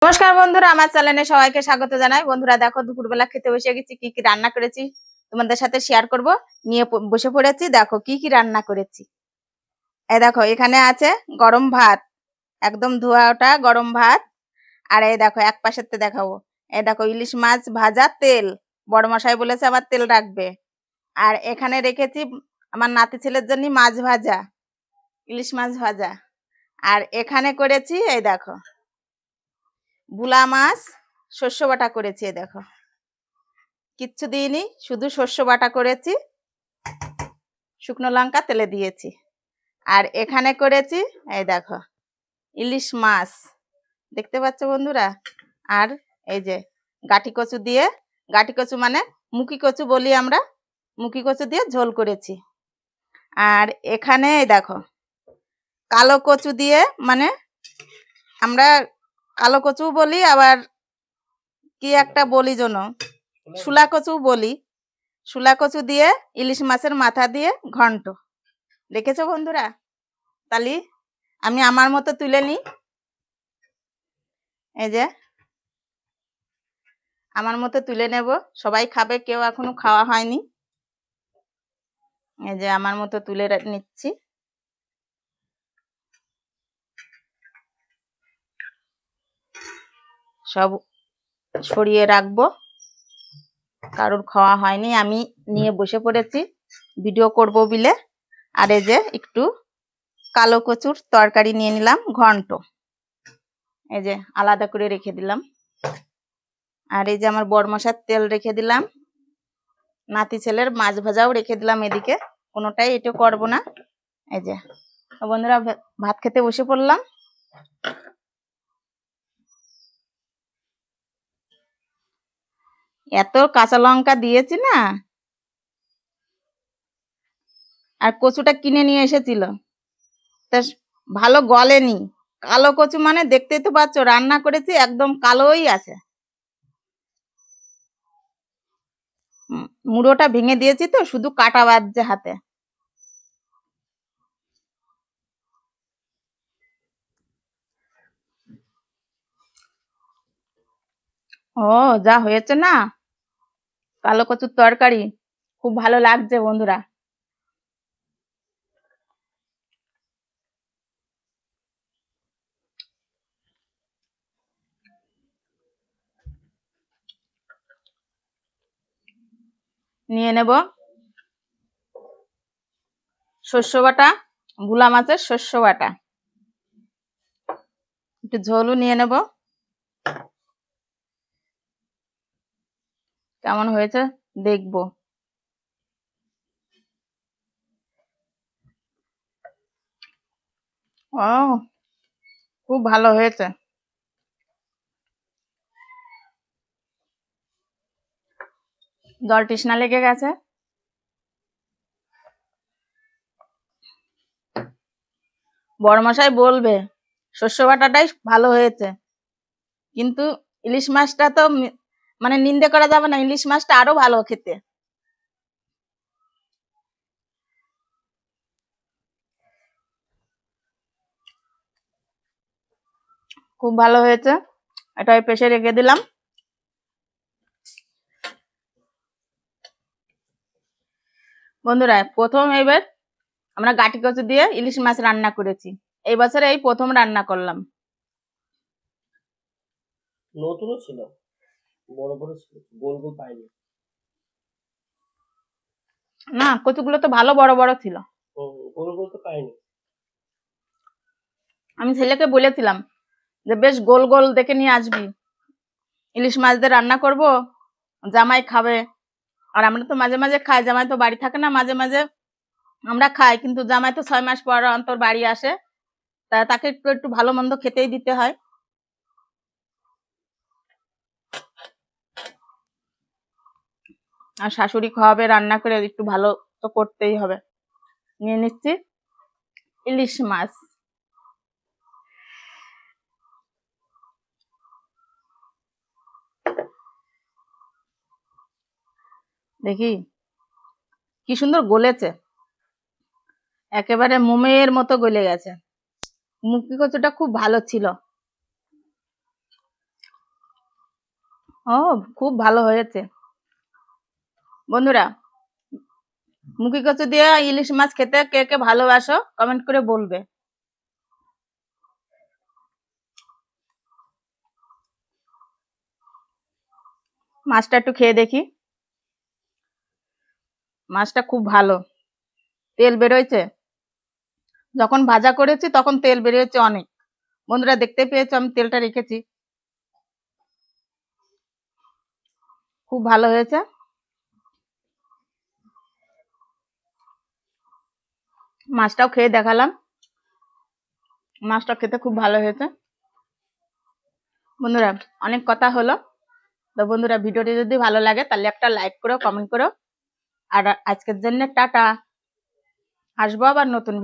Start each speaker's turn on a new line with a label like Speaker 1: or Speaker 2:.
Speaker 1: নমস্কার বন্ধুরা, আমার চ্যানেলে সবাইকে স্বাগত জানাই। বন্ধুরা দেখো, দুপুরবেলা খেতে বসে গেছি। কি কি রান্না করেছি তোমাদের সাথে শেয়ার করব। নিয়ে বসে পড়েছি। দেখো কি কি রান্না করেছি। এই দেখো, এখানে আছে গরম ভাত, একদম ধোয়া ওঠা গরম ভাত। আর এই দেখো এক পাশেতে দেখাবো, এই দেখো ইলিশ মাছ ভাজা, তেল। বড় মশাই বলেছে আবার তেল রাখবে। আর এখানে রেখেছি আমার নাতি ছেলের জন্য মাছ ভাজা, ইলিশ মাছ ভাজা। আর এখানে করেছি এই দেখো বুলা মাছ শস্য বাটা করেছি। দেখো কিচ্ছু দিইনি, শুধু শস্য বাটা করেছি, শুকনো লঙ্কা তেলে দিয়েছি। আর এখানে করেছি এই দেখো ইলিশ মাছ, দেখতে পাচ্ছ বন্ধুরা। আর এই যে গাটি কচু দিয়ে, গাটি কচু মানে মুখি কচু বলি আমরা, মুখি কচু দিয়ে ঝোল করেছি। আর এখানে এই দেখো কালো কচু দিয়ে, মানে আমরা কালো কচু বলি, আবার কি একটা বলি যেন শুলা কচু বলি। শুলা কচু দিয়ে ইলিশ মাছের মাথা দিয়ে ঘন্ট। দেখেছো বন্ধুরা? তাহলে আমি আমার মতো তুলে নিই। এই যে আমার মতো তুলে নেব, সবাই খাবে, কেউ এখনো খাওয়া হয়নি। এই যে আমার মতো তুলে নিচ্ছি। সব সরিয়ে রাখবো, কারোর খাওয়া হয়নি, আমি নিয়ে বসে পড়েছি ভিডিও করব বলে। আর এই যে একটু কালো কচুর তরকারি নিয়ে নিলাম, ঘন্ট। এই যে আলাদা করে রেখে দিলাম। আর এই যে আমার বড়মশার তেল রেখে দিলাম, নাতি ছেলের মাছ ভাজাও রেখে দিলাম এদিকে, কোনোটাই এটা করব না। এই যে বন্ধুরা ভাত খেতে বসে পড়লাম। এত কাঁচা লঙ্কা দিয়েছি না, আর কচুটা কিনে নিয়ে এসেছিল, তা ভালো গলেনি। কালো কচু মানে দেখতেই তো পাচ্ছ, রান্না করেছি একদম কালোই আছে। মুড়োটা ভেঙে দিয়েছি তো, শুধু কাটা বাজছে হাতে। ও যা হয়েছে না, কালো কচুর তরকারি খুব ভালো লাগছে বন্ধুরা। নিয়ে নেব শস্য বাটা, ভুলা মাছের শস্য বাটা, একটু ঝোলও নিয়ে নেব। কেমন হয়েছে দেখবো। ও খুব ভালো হয়েছে। জল তৃষ্ণা লেগে গেছে। বড়মশাই বলবে শস্য বাটাটাই ভালো হয়েছে, কিন্তু ইলিশ মাছটা তো মানে নিন্দে করা যাবে না, ইলিশ মাছটা আরো ভালো খেতে। খুব ভালো হয়েছে, এটা ওই পেশে রেখে দিলাম। বন্ধুরা প্রথম এবার আমরা গাটি কচু দিয়ে ইলিশ মাছ রান্না করেছি, এই বছরে এই প্রথম রান্না করলাম।
Speaker 2: নতুনও ছিল, বড় বড় ছিল, গোল গোল পাইনি।
Speaker 1: না, কচুগুলো তো ভালো বড় বড় ছিল।
Speaker 2: গোল গোল তো পাইনি।
Speaker 1: আমি ছেলেকে বলেছিলাম যে বেশ গোল গোল দেখে নিয়ে আসবি, ইলিশ মাছ দিয়ে রান্না করব, জামাই খাবে। আর আমরা তো মাঝে মাঝে খাই, জামাই তো বাড়ি থাকে না, মাঝে মাঝে আমরা খাই, কিন্তু জামাই তো 6 মাস পর অন্তর বাড়ি আসে, তা তাকে একটু একটু ভালো মন্দ খেতেই দিতে হয়। আর শাশুড়ি খাওয়াবে, রান্না করে একটু ভালো তো করতেই হবে। নিয়ে নিচ্ছি ইলিশ মাছ। দেখি কি সুন্দর গলেছে, একেবারে মোমের মতো গলে গেছে। মুখি কচুটা খুব ভালো ছিল। ও, খুব ভালো হয়েছে বন্ধুরা। মুখি কচু দিয়ে ইলিশ মাছ খেতে কে কে ভালোবাসো কমেন্ট করে বলবে। মাছটা একটু খেয়ে দেখি। মাছটা খুব ভালো, তেল বেরোয়ছে। যখন ভাজা করেছি তখন তেল বেরিয়েছে অনেক। বন্ধুরা দেখতে পেয়েছো আমি তেলটা রেখেছি। খুব ভালো হয়েছে। মাছটাও খেয়ে দেখালাম। মাছটা খেতে খুব ভালো হয়েছে। বন্ধুরা অনেক কথা হলো, তো বন্ধুরা ভিডিওটি যদি ভালো লাগে তাহলে একটা লাইক করো, কমেন্ট করো। আর আজকের জন্য টাটা, আসবো আবার নতুন